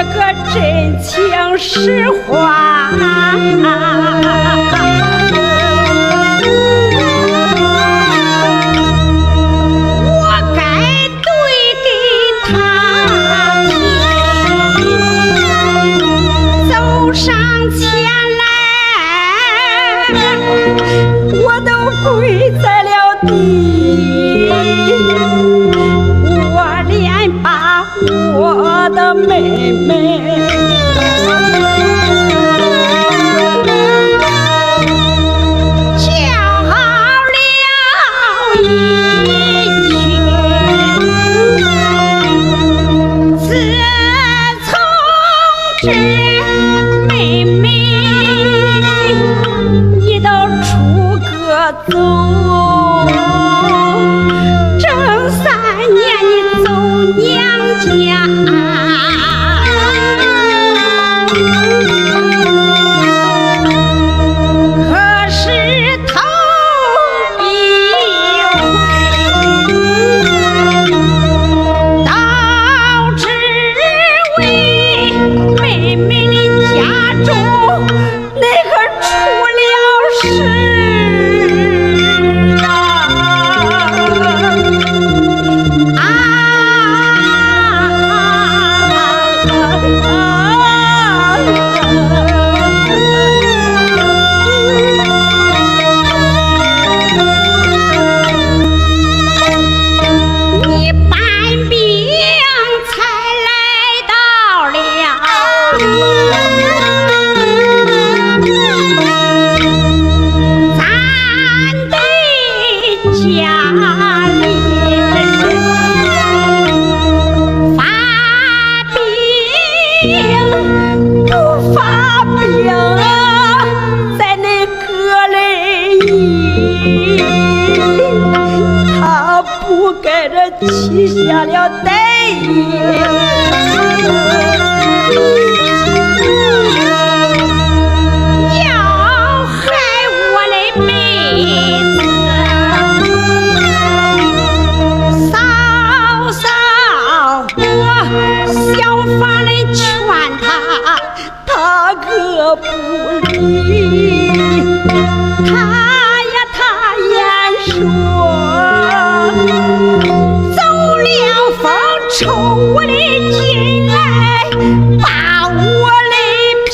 个真情实话，我该对给他听。走上前来，我都跪在了地。我的妹妹叫了一句，自从这妹妹你都出个走，正3年你走娘家，可是头一回，导致为妹妹的家中那个出了事起下了歹意，要害我的妹子。嫂嫂，我小法的劝他，他可不理。他言说抽我的筋来，扒我的皮，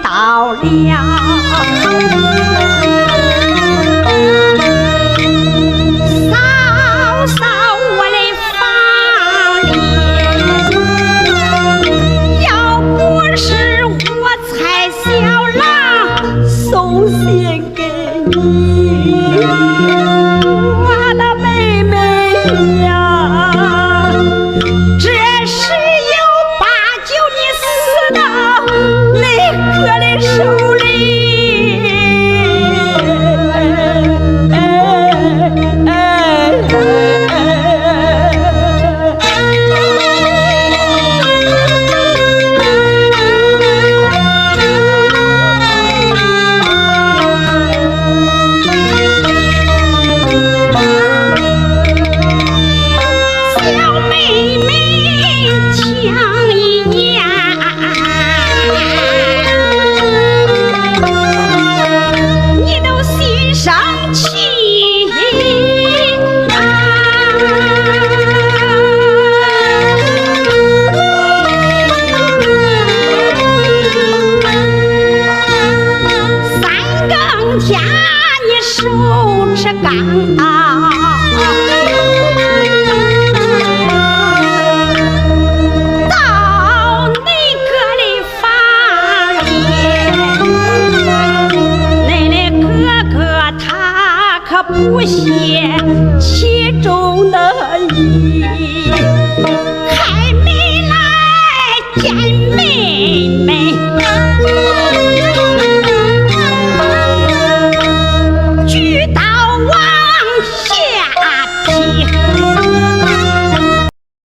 到了。嫂嫂，我的房里，要不是我才小郎送信给你，我的妹妹呀，这是有8、9你死到那个的手里。刚。不屑其中的意，还没来见妹妹。